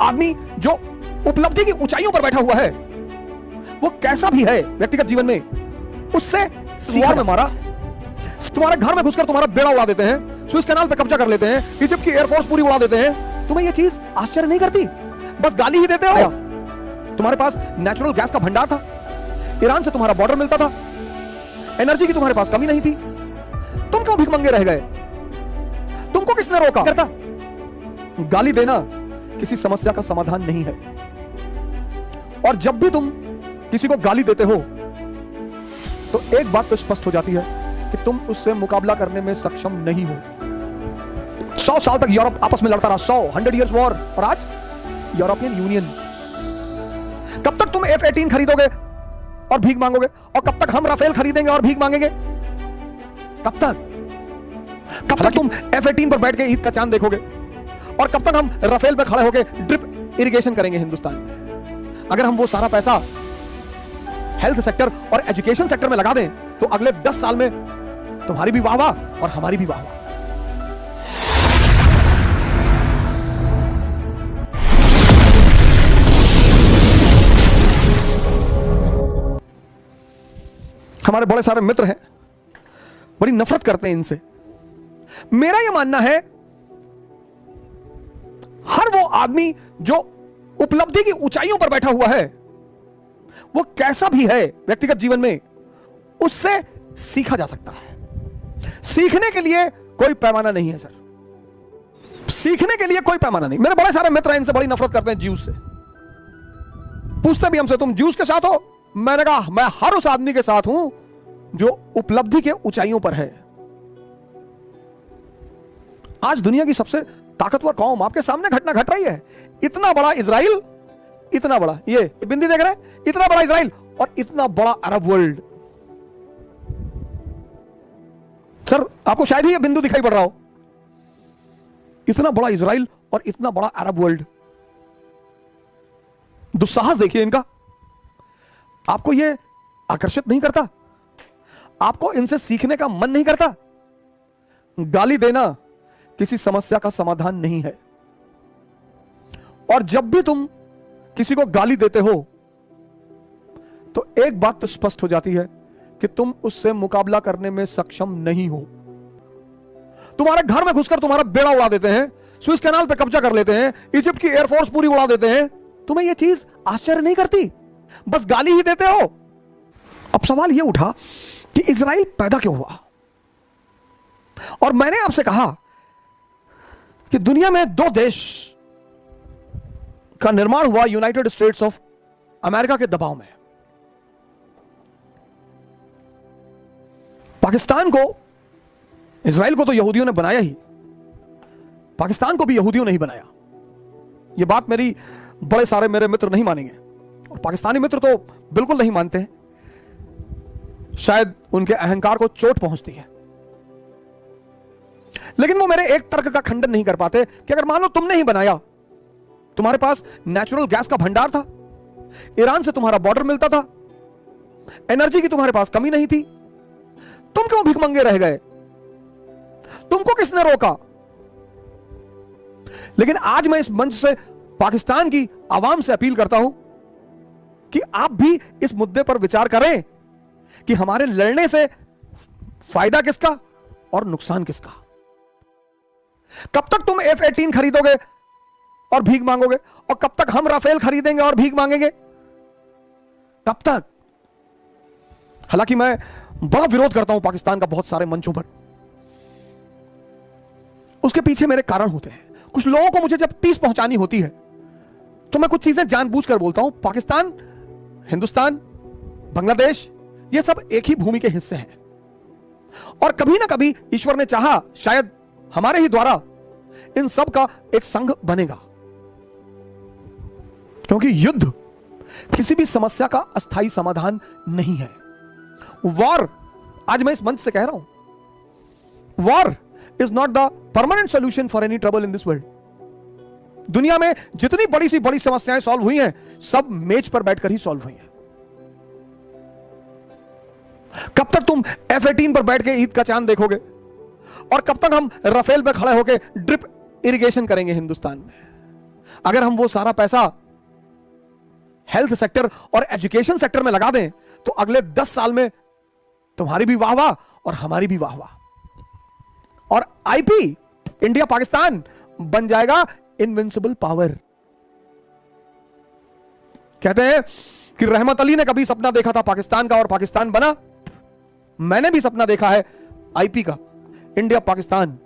आदमी जो उपलब्धि की ऊंचाइयों पर बैठा हुआ है, वो कैसा भी है व्यक्तिगत जीवन में, उससे सीखा में मारा। तुम्हारे घर में घुसकर तुम्हारा बेड़ा उड़ा देते हैं, स्विस कैनाल पे कब्जा कर लेते हैं, इजिप्ट की एयरफोर्स पूरी उड़ा देते हैं, तुम्हें ये चीज आश्चर्य नहीं करती? बस गाली ही देते हो। तुम्हारे पास नेचुरल गैस का भंडार था, ईरान से तुम्हारा बॉर्डर मिलता था, एनर्जी की तुम्हारे पास कमी नहीं थी, तुम क्यों भिखमंगे रह गए? तुमको किसने रोका? करता गाली देना किसी समस्या का समाधान नहीं है। और जब भी तुम किसी को गाली देते हो तो एक बात तो स्पष्ट हो जाती है कि तुम उससे मुकाबला करने में सक्षम नहीं हो। 100 साल तक यूरोप आपस में लड़ता रहा, 100 years वॉर, और आज यूरोपियन यूनियन। कब तक तुम F-18 खरीदोगे और भीख मांगोगे? और कब तक हम राफेल खरीदेंगे और भीख मांगेंगे? कब तक तुम F-18 पर बैठ के ईद का चांद देखोगे? और कब तक हम राफेल पे खड़े होकर ड्रिप इरिगेशन करेंगे हिंदुस्तान में? अगर हम वो सारा पैसा हेल्थ सेक्टर और एजुकेशन सेक्टर में लगा दें तो अगले 10 साल में तुम्हारी भी वाह वाह और हमारी भी वाह वाह। हमारे बड़े सारे मित्र हैं, बड़ी नफरत करते हैं इनसे। मेरा यह मानना है, हर वो आदमी जो उपलब्धि की ऊंचाइयों पर बैठा हुआ है, वो कैसा भी है व्यक्तिगत जीवन में, उससे सीखा जा सकता है। सीखने के लिए कोई पैमाना नहीं है सर, सीखने के लिए कोई पैमाना नहीं। मेरे बड़े सारे मित्र हैं, इनसे बड़ी नफरत करते हैं ज्यूस से। पूछते भी हमसे, तुम ज्यूस के साथ हो? मैंने कहा मैं हर उस आदमी के साथ हूं जो उपलब्धि के ऊंचाइयों पर है। आज दुनिया की सबसे ताकतवर कौम आपके सामने घटना घट रही है। इतना बड़ा इजराइल, इतना बड़ा, ये बिंदी देख रहे हैं, इतना बड़ा इजराइल और इतना बड़ा अरब वर्ल्ड। सर आपको शायद ही ये बिंदु दिखाई पड़ रहा हो, इतना बड़ा इजराइल और इतना बड़ा अरब वर्ल्ड। दुस्साहस देखिए इनका। आपको ये आकर्षित नहीं करता? आपको इनसे सीखने का मन नहीं करता? गाली देना किसी समस्या का समाधान नहीं है। और जब भी तुम किसी को गाली देते हो तो एक बात तो स्पष्ट हो जाती है कि तुम उससे मुकाबला करने में सक्षम नहीं हो। तुम्हारे घर में घुसकर तुम्हारा बेड़ा उड़ा देते हैं, स्विस कैनाल पे कब्जा कर लेते हैं, इजिप्ट की एयरफोर्स पूरी उड़ा देते हैं, तुम्हें यह चीज आश्चर्य नहीं करती? बस गाली ही देते हो। अब सवाल यह उठा कि इजराइल पैदा क्यों हुआ? और मैंने आपसे कहा कि दुनिया में 2 देश का निर्माण हुआ यूनाइटेड स्टेट्स ऑफ अमेरिका के दबाव में। पाकिस्तान को, इजराइल को तो यहूदियों ने बनाया ही, पाकिस्तान को भी यहूदियों ने ही बनाया। यह बात मेरी बड़े सारे मेरे मित्र नहीं मानेंगे, और पाकिस्तानी मित्र तो बिल्कुल नहीं मानते हैं। शायद उनके अहंकार को चोट पहुंचती है, लेकिन वो मेरे एक तर्क का खंडन नहीं कर पाते कि अगर मान लो तुमने ही बनाया, तुम्हारे पास नेचुरल गैस का भंडार था, ईरान से तुम्हारा बॉर्डर मिलता था, एनर्जी की तुम्हारे पास कमी नहीं थी, तुम क्यों भिखमंगे रह गए? तुमको किसने रोका? लेकिन आज मैं इस मंच से पाकिस्तान की आवाम से अपील करता हूं कि आप भी इस मुद्दे पर विचार करें कि हमारे लड़ने से फायदा किसका और नुकसान किसका। कब तक तुम F-18 खरीदोगे और भीख मांगोगे? और कब तक हम राफेल खरीदेंगे और भीख मांगेंगे? कब तक? हालांकि मैं बड़ा विरोध करता हूं पाकिस्तान का बहुत सारे मंचों पर, उसके पीछे मेरे कारण होते हैं। कुछ लोगों को मुझे जब तीस पहुंचानी होती है तो मैं कुछ चीजें जानबूझकर बोलता हूं। पाकिस्तान, हिंदुस्तान, बांग्लादेश, ये सब एक ही भूमि के हिस्से हैं, और कभी ना कभी ईश्वर ने चाहा, शायद हमारे ही द्वारा इन सब का एक संघ बनेगा। क्योंकि युद्ध किसी भी समस्या का अस्थायी समाधान नहीं है। वॉर, आज मैं इस मंच से कह रहा हूं, war is not the permanent solution for any trouble in this world. दुनिया में जितनी बड़ी सी बड़ी समस्याएं सॉल्व हुई हैं, सब मेज पर बैठकर ही सॉल्व हुई हैं। कब तक तुम F-18 पर बैठ के ईद का चांद देखोगे? और कब तक हम राफेल पे खड़े होकर ड्रिप इरिगेशन करेंगे हिंदुस्तान में? अगर हम वो सारा पैसा हेल्थ सेक्टर और एजुकेशन सेक्टर में लगा दें तो अगले 10 साल में तुम्हारी भी वाह वाह और हमारी भी वाह वाह। और आईपी इंडिया पाकिस्तान बन जाएगा इनविंसिबल पावर। कहते हैं कि रहमत अली ने कभी सपना देखा था पाकिस्तान का और पाकिस्तान बना। मैंने भी सपना देखा है आईपी का, इंडिया पाकिस्तान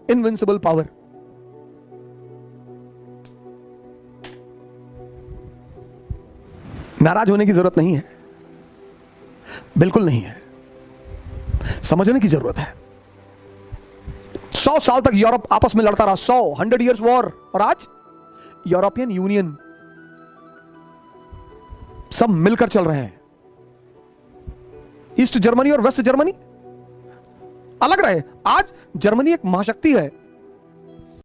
इनविंसिबल पावर। नाराज होने की जरूरत नहीं है, बिल्कुल नहीं है, समझने की जरूरत है। 100 साल तक यूरोप आपस में लड़ता रहा, 100 years वॉर, और आज यूरोपियन यूनियन सब मिलकर चल रहे हैं। ईस्ट जर्मनी और वेस्ट जर्मनी अलग रहे, आज जर्मनी एक महाशक्ति है।